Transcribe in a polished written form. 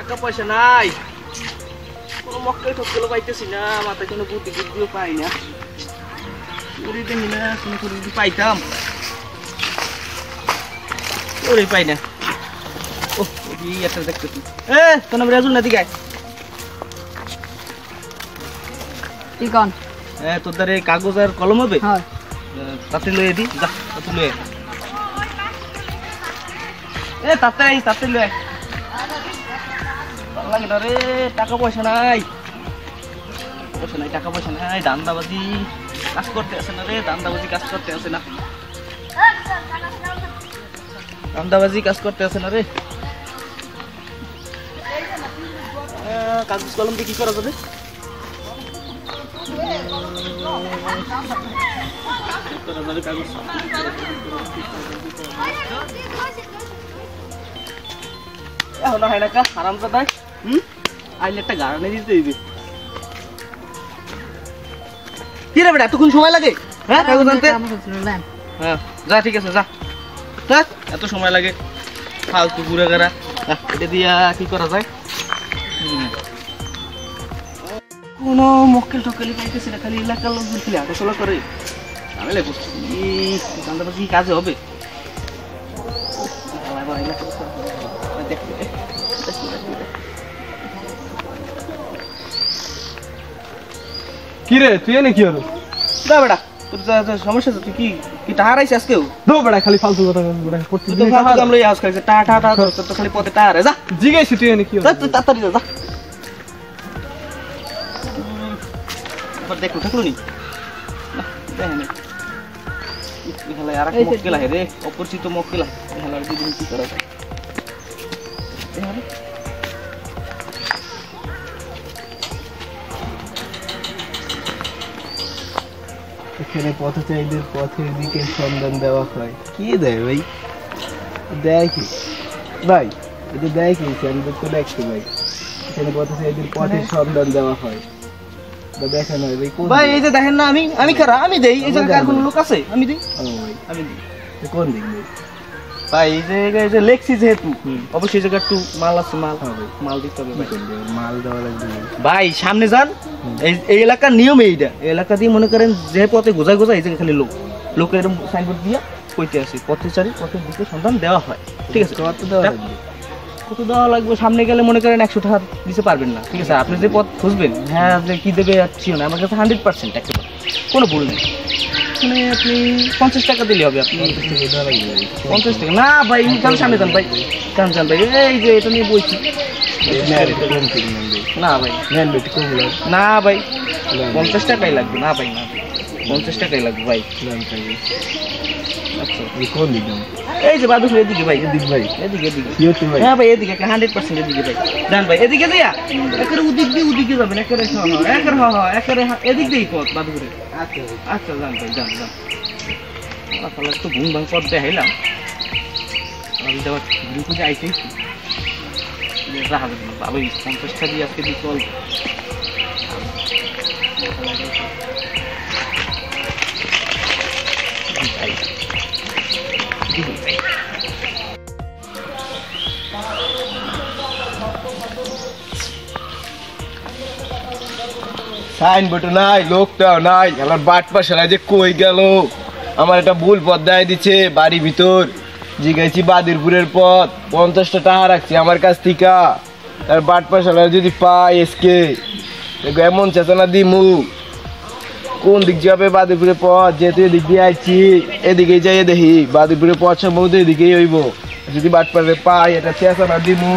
টাকা পয়সা নাই, কোনো মক্কেল ঠক্কেলও পাইতেছি না, মাথায় কোনো বুদ্ধি বুদ্ধিও পাই না। করে দেখি না কোনো করে যদি পাইতাম, ওরে পাই না। ও একটা দেখতেছি, তোর নাম রাজুল না? দিকে কি কন? তোর দ্বারা কাগজ আর কলম হবে? তাতে লয়ে দি, যা তাতে লয়ে তাতে লয়ে লাগে না রে। টাকা পয়সা নাই, টাকা পয়সা নাই, দান্দাবাজি কাজ করতে আসে না রে, দান্দাবাজি কাজ করতে আসে না, দান্দাবাজি কাজ করতে আসে না রে। কাগজ কলম দিয়ে কি করা যাবে? এখন হয় না কা আরাম দাদা, আইলে একটা গাড়ানে দিতে দিবি। কি রে বেটা, এতক্ষণ সময় লাগে? হ্যাঁ কাগজ আনতে? হ্যাঁ যা, ঠিক আছে যা, এত সময় লাগে ফালতু ঘুরে গেরা। এটা দিয়া কি করা যায়? কোনো মক্কেল টক্কেলি পাইতেছি না, খালি এলাকার লোকজন খালি হাঁটাচলা করে। আমি বুঝছি কি কাজে হবে। কি রে তুই এনে কি হলো? দা বেটা, তোর সমস্যা তুই কি কি টাকা রাইছিস আজকেও? দো বেটা, খালি ফালতু কথা করছিস। তুই তো ফালতু আমরা ইউজ করিস, টাকা তো খালি পথে টাকা রে। যা জিগাইছি তুই এনে কি হলো? তুই তাড়াতাড়ি যা। এবার দেখো থাকলো নি দেখেন এখানে আর একটা মক্কেল আহে রে, অপরিচিত মক্কেল আহে। এখানে আর দিদি কি করা যায়? এখানে পথচারীদের পথের দিকে সন্ধান দেওয়া হয়। কি দেয় ভাই? দেখি ভাই, এটা দেখি আমি তো দেখছি ভাই, এখানে পথচারীদের পথের সন্ধান দেওয়া হয়। দেখেন ভাই, এই যে দেখেন না, আমি খারা আমি দেই। এই জায়গায় কোন লোক আছে? আমি দিই, আমি দিই। কোন দিক ভাই? এই যে লেখছি যেহেতু অবশ্যই এই জায়গা একটু মাল আছে, মাল দিতে হবে। মাল দেওয়া লাগবে ভাই, সামনে যান। এই এলাকার নিয়ম এইটা, এই এলাকা দিয়ে মনে করেন যে পথে গোজায় এই জায়গায় খালি লোকের এরকম সাইনবোর্ড দিয়ে কইতে আসে পথচারী পথের দিকে সন্ধান দেওয়া হয়। ঠিক আছে, কত দেওয়া লাগবে? সামনে গেলে মনে করেন 100 টাকা দিতে পারবেন না। ঠিক আছে, আপনি যে পথ খুঁজবেন, হ্যাঁ যে কি দেবে ছিল না, আমার কাছে 100% একেবারে কোনো ভুল নেই। মানে আপনি 50 টাকা দিলে হবে। আপনি 50 টাকা না ভাই, কারণ সামনে যান ভাই, কারণ যান ভাই। এই যে এটা নিয়ে বলছি না ভাই, না ভাই 50 টাকাই লাগবে। না ভাই, না 50 টাকাই লাগবে ভাই। আচ্ছা কোন দিক? এই যে বাদুর এদিকে ভাই, এদিকে ভাই, এদিকে হ্যাঁ ভাই, এদিকে 100% এদিকে ভাই। যান ভাই, এদিকে দিয়া একেবারে ওদিকে যাবেন, একেবারে এদিক দিয়েই পথ বাদুরে। আচ্ছা যান ভাই, যান একটু ঘুম ভাঙ পথ দেখাইলাম। আমি তো আবার ঘুরে খুঁজে আইতেছি বাবা, 50 টাকা দিয়ে আজকে দিয়ে চল। সাইনবোর্ড নাই, লোকটাও নাই, আমার বাট পাশালা যে কই গেল? আমার একটা ভুল পথ দেয় দিচ্ছে বাড়ির ভিতর। জিগাইছি বাদিরপুরের পথ, 50টা টাকা রাখছি আমার কাছ থেকে। তার বাট পাশালা যদি পাই এসকে এমন চেতনা দিমু। কোন দিক যাবে বাদিরপুরের পথ? যেহেতু এদিক দিয়ে আইছি, এদিকেই যাই দেখি বাদিরপুরের পথ সম্ভবত এদিকেই হইব। যদি বাট পাশে পাই এটা চেতনা দিমু।